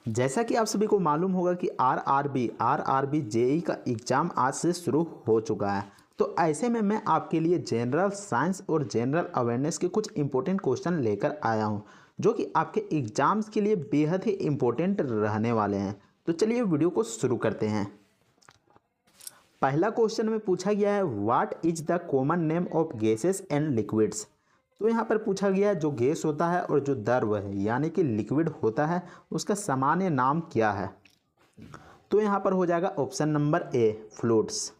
जैसा कि आप सभी को मालूम होगा कि आरआरबी जेईई का एग्ज़ाम आज से शुरू हो चुका है। तो ऐसे में मैं आपके लिए जनरल साइंस और जनरल अवेयरनेस के कुछ इंपॉर्टेंट क्वेश्चन लेकर आया हूं, जो कि आपके एग्ज़ाम्स के लिए बेहद ही इम्पोर्टेंट रहने वाले हैं। तो चलिए वीडियो को शुरू करते हैं। पहला क्वेश्चन में पूछा गया है, what is the common name of gases and liquids. तो यहाँ पर पूछा गया है जो गैस होता है और जो द्रव है यानी कि लिक्विड होता है उसका सामान्य नाम क्या है। तो यहाँ पर हो जाएगा ऑप्शन नंबर ए, फ्लूइड्स।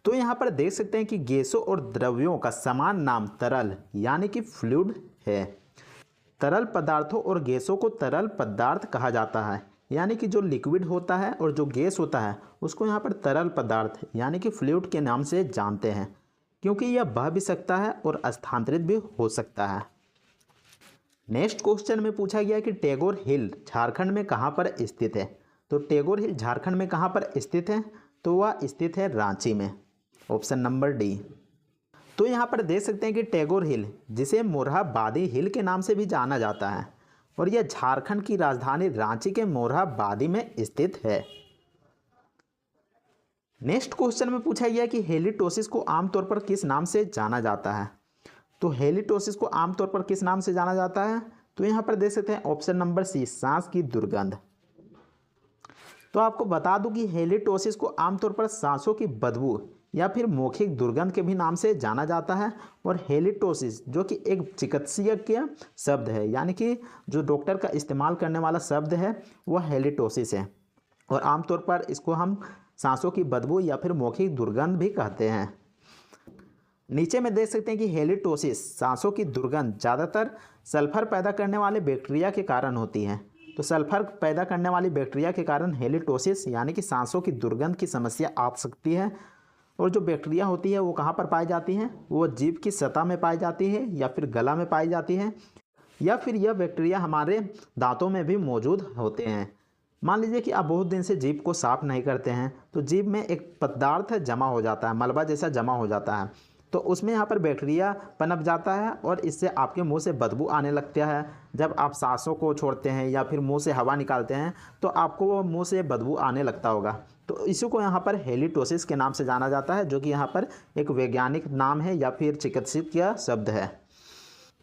तो यहाँ पर देख सकते हैं कि गैसों और द्रव्यों का समान नाम तरल यानी कि फ्लूइड है। तरल पदार्थों और गैसों को तरल पदार्थ कहा जाता है, यानी कि जो लिक्विड होता है और जो गैस होता है उसको यहाँ पर तरल पदार्थ यानी कि फ्लूइड के नाम से जानते हैं, क्योंकि यह बह भी सकता है और स्थानांतरित भी हो सकता है। नेक्स्ट क्वेश्चन में पूछा गया कि टैगोर हिल झारखंड में कहाँ पर स्थित है। तो टैगोर हिल झारखंड में कहाँ पर स्थित है, तो वह स्थित है रांची में, ऑप्शन नंबर डी। तो यहाँ पर देख सकते हैं कि टैगोर हिल, जिसे मोरहाबादी हिल के नाम से भी जाना जाता है, और यह झारखंड की राजधानी रांची के मोरहाबादी में स्थित है। नेक्स्ट क्वेश्चन में पूछा गया कि हेलिटोसिस को आमतौर पर किस नाम से जाना जाता है। तो हेलिटोसिस को आमतौर पर किस नाम से जाना जाता है, तो यहाँ पर देख सकते हैं ऑप्शन नंबर सी, सांस की दुर्गंध। तो आपको बता दूं कि हेलिटोसिस को आमतौर पर सांसों की बदबू या फिर मौखिक दुर्गंध के भी नाम से जाना जाता है। और हेलिटोसिस जो कि एक चिकित्सकीय शब्द है, यानी कि जो डॉक्टर का इस्तेमाल करने वाला शब्द है वह हेलिटोसिस है, और आमतौर पर इसको हम सांसों की बदबू या फिर मौखिक दुर्गंध भी कहते हैं। नीचे में देख सकते हैं कि हेलिटोसिस सांसों की दुर्गंध ज़्यादातर सल्फर पैदा करने वाले बैक्टीरिया के कारण होती है। तो सल्फर पैदा करने वाली बैक्टीरिया के कारण हेलिटोसिस यानी कि सांसों की दुर्गंध की समस्या आ सकती है। और जो बैक्टीरिया होती है वो कहाँ पर पाई जाती हैं, वो जीभ की सतह में पाई जाती है या फिर गला में पाई जाती है, या फिर यह बैक्टीरिया हमारे दांतों में भी मौजूद होते हैं। मान लीजिए कि आप बहुत दिन से जीभ को साफ नहीं करते हैं, तो जीभ में एक पदार्थ जमा हो जाता है, मलबा जैसा जमा हो जाता है, तो उसमें यहाँ पर बैक्टीरिया पनप जाता है और इससे आपके मुंह से बदबू आने लगता है। जब आप सांसों को छोड़ते हैं या फिर मुंह से हवा निकालते हैं तो आपको वो मुंह से बदबू आने लगता होगा। तो इसी को यहाँ पर हेलिटोसिस के नाम से जाना जाता है, जो कि यहाँ पर एक वैज्ञानिक नाम है या फिर चिकित्सकीय शब्द है।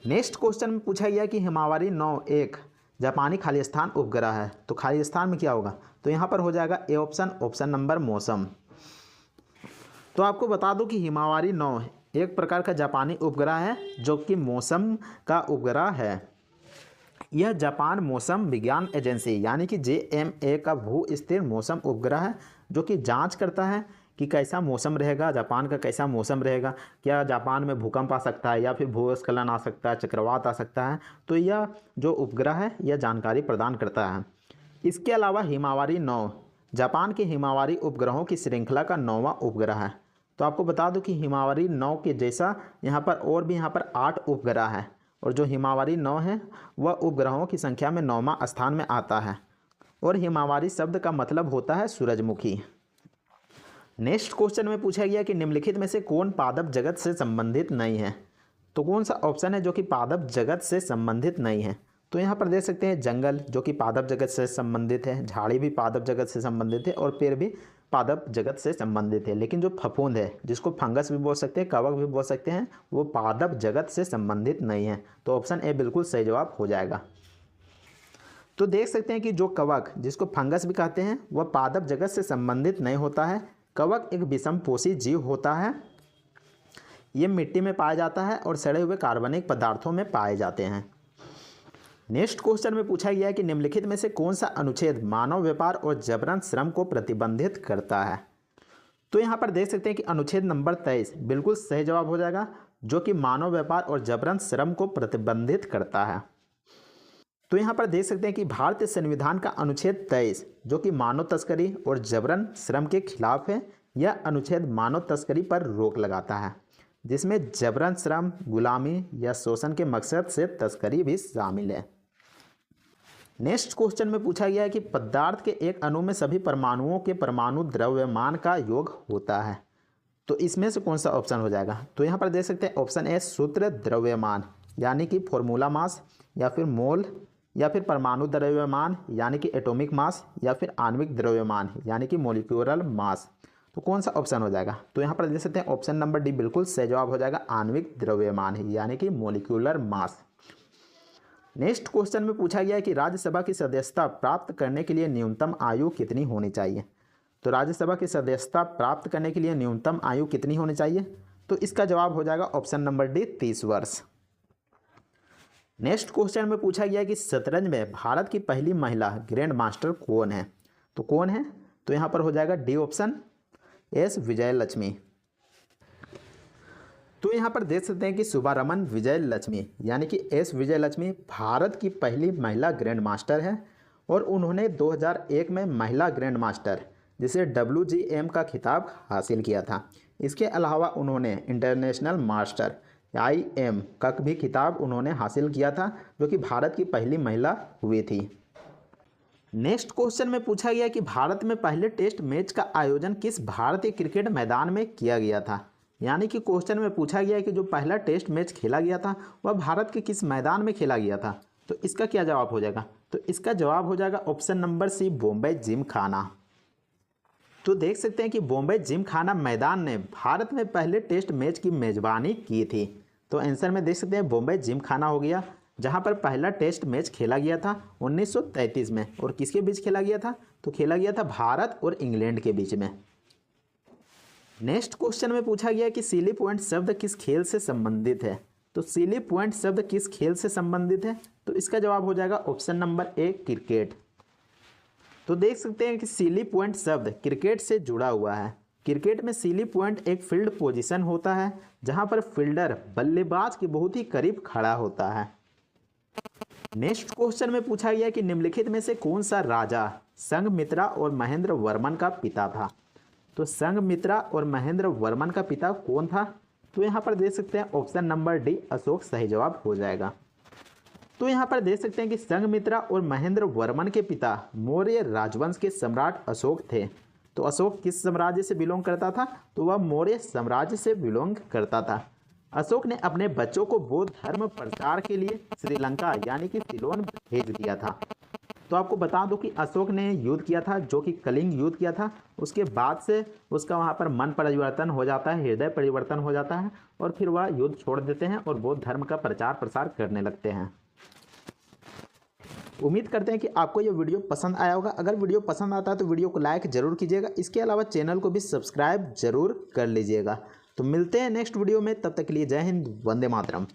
नेक्स्ट क्वेश्चन में पूछा गया कि हिमावरी 9 एक जापानी खालिस्तान उपग्रह है। तो खालिस्तान में क्या होगा, तो यहाँ पर हो जाएगा ए ऑप्शन, ऑप्शन नंबर मौसम। तो आपको बता दूं कि हिमावरी 9 एक प्रकार का जापानी उपग्रह है जो कि मौसम का उपग्रह है। यह जापान मौसम विज्ञान एजेंसी यानी कि JMA का भू स्थिर मौसम उपग्रह है, जो कि जांच करता है कि कैसा मौसम रहेगा, जापान का कैसा मौसम रहेगा, क्या जापान में भूकंप आ सकता है या फिर भूस्खलन आ सकता है, चक्रवात आ सकता है। तो यह जो उपग्रह है यह जानकारी प्रदान करता है। इसके अलावा हिमावरी 9 जापान के हिमावरी उपग्रहों की श्रृंखला का 9वां उपग्रह है। तो आपको बता दूं कि हिमावरी 9 के जैसा यहाँ पर और भी यहाँ पर 8 उपग्रह है, और जो हिमावरी 9 है वह उपग्रहों की संख्या में 9वां स्थान में आता है। और हिमावरी शब्द का मतलब होता है सूरजमुखी। नेक्स्ट क्वेश्चन में पूछा गया कि निम्नलिखित में से कौन पादप जगत से संबंधित नहीं है। तो कौन सा ऑप्शन है जो कि पादप जगत से संबंधित नहीं है। तो यहाँ पर देख सकते हैं जंगल जो कि पादप जगत से संबंधित है, झाड़ी भी पादप जगत से संबंधित है, और पेड़ भी पादप जगत से संबंधित है। लेकिन जो फफूंद है, जिसको फंगस भी बोल सकते हैं, कवक भी बोल सकते हैं, वो पादप जगत से संबंधित नहीं है। तो ऑप्शन ए बिल्कुल सही जवाब हो जाएगा। तो देख सकते हैं कि जो कवक, जिसको फंगस भी कहते हैं, वह पादप जगत से संबंधित नहीं होता है। कवक एक विषमपोषी जीव होता है। ये मिट्टी में पाया जाता है और सड़े हुए कार्बनिक पदार्थों में पाए जाते हैं। नेक्स्ट क्वेश्चन में पूछा गया है कि निम्नलिखित में से कौन सा अनुच्छेद मानव व्यापार और जबरन श्रम को प्रतिबंधित करता है। तो यहाँ पर देख सकते हैं कि अनुच्छेद नंबर 23 बिल्कुल सही जवाब हो जाएगा, जो कि मानव व्यापार और जबरन श्रम को प्रतिबंधित करता है। तो यहाँ पर देख सकते हैं कि भारतीय संविधान का अनुच्छेद 23 जो कि मानव तस्करी और जबरन श्रम के खिलाफ है, यह अनुच्छेद मानव तस्करी पर रोक लगाता है, जिसमें जबरन श्रम, गुलामी या शोषण के मकसद से तस्करी भी शामिल है। नेक्स्ट क्वेश्चन में पूछा गया है कि पदार्थ के एक अणु में सभी परमाणुओं के परमाणु द्रव्यमान का योग होता है। तो इसमें से कौन सा ऑप्शन हो जाएगा। तो यहाँ पर देख सकते हैं ऑप्शन ए सूत्र द्रव्यमान यानी कि फॉर्मूला मास, या फिर मोल, या फिर परमाणु द्रव्यमान यानी कि एटॉमिक मास, या फिर आणविक द्रव्यमान यानी कि मॉलिक्यूलर मास। तो कौन सा ऑप्शन हो जाएगा? तो यहाँ पर देख सकते हैं ऑप्शन नंबर डी बिल्कुल सही जवाब हो जाएगा, आणविक द्रव्यमान यानी कि मॉलिक्यूलर मास। नेक्स्ट क्वेश्चन में पूछा गया है कि राज्यसभा की सदस्यता प्राप्त करने के लिए न्यूनतम आयु कितनी होनी चाहिए? तो राज्यसभा की सदस्यता प्राप्त करने के लिए न्यूनतम आयु कितनी होनी चाहिए? तो इसका जवाब हो जाएगा ऑप्शन नंबर डी 30 वर्ष। नेक्स्ट क्वेश्चन में पूछा गया कि शतरंज में भारत की पहली महिला ग्रैंड मास्टर कौन है? तो कौन है? तो यहाँ पर हो जाएगा डी ऑप्शन, एस विजयलक्ष्मी। तो यहाँ पर देख सकते हैं कि सुब्बारमन विजयलक्ष्मी यानी कि एस विजयलक्ष्मी भारत की पहली महिला ग्रैंड मास्टर है और उन्होंने 2001 में महिला ग्रैंड मास्टर जिसे WGM का खिताब हासिल किया था। इसके अलावा उन्होंने इंटरनेशनल मास्टर IM का भी खिताब उन्होंने हासिल किया था, जो कि भारत की पहली महिला हुई थी। नेक्स्ट क्वेश्चन में पूछा गया कि भारत में पहले टेस्ट मैच का आयोजन किस भारतीय क्रिकेट मैदान में किया गया था? यानी कि क्वेश्चन में पूछा गया कि जो पहला टेस्ट मैच खेला गया था वह भारत के किस मैदान में खेला गया था? तो इसका क्या जवाब हो जाएगा? तो इसका जवाब हो जाएगा option number C, Bombay Gymkhana. तो देख सकते हैं कि बॉम्बे जिमखाना मैदान ने भारत में पहले टेस्ट मैच की मेजबानी की थी। तो आंसर में देख सकते हैं बॉम्बे जिमखाना हो गया, जहां पर पहला टेस्ट मैच खेला गया था 1933 में। और किसके बीच खेला गया था? तो खेला गया था भारत और इंग्लैंड के बीच में। नेक्स्ट क्वेश्चन में पूछा गया कि सिली पॉइंट शब्द किस खेल से संबंधित है? तो सिली पॉइंट शब्द किस खेल से संबंधित है? तो इसका जवाब हो जाएगा ऑप्शन नंबर ए, क्रिकेट। तो देख सकते हैं कि सिली पॉइंट शब्द क्रिकेट से जुड़ा हुआ है। क्रिकेट में सिली पॉइंट एक फील्ड पोजीशन होता है जहां पर फील्डर बल्लेबाज के बहुत ही करीब खड़ा होता है। नेक्स्ट क्वेश्चन में पूछा गया कि निम्नलिखित में से कौन सा राजा संघमित्रा और महेंद्र वर्मन का पिता था? तो संघमित्रा और महेंद्र वर्मन का पिता कौन था? तो यहाँ पर देख सकते हैं ऑप्शन नंबर डी, अशोक सही जवाब हो जाएगा। तो यहाँ पर देख सकते हैं कि संघमित्रा और महेंद्र वर्मन के पिता मौर्य राजवंश के सम्राट अशोक थे। तो अशोक किस साम्राज्य से बिलोंग करता था? तो वह मौर्य साम्राज्य से बिलोंग करता था। अशोक ने अपने बच्चों को बौद्ध धर्म प्रचार के लिए श्रीलंका यानी कि सिलोन भेज दिया था। तो आपको बता दूं कि अशोक ने युद्ध किया था, जो कि कलिंग युद्ध किया था। उसके बाद से उसका वहाँ पर मन परिवर्तन हो जाता है, हृदय परिवर्तन हो जाता है और फिर वह युद्ध छोड़ देते हैं और बौद्ध धर्म का प्रचार प्रसार करने लगते हैं। उम्मीद करते हैं कि आपको ये वीडियो पसंद आया होगा। अगर वीडियो पसंद आता है तो वीडियो को लाइक जरूर कीजिएगा। इसके अलावा चैनल को भी सब्सक्राइब जरूर कर लीजिएगा। तो मिलते हैं नेक्स्ट वीडियो में, तब तक के लिए जय हिंद, वंदे मातरम।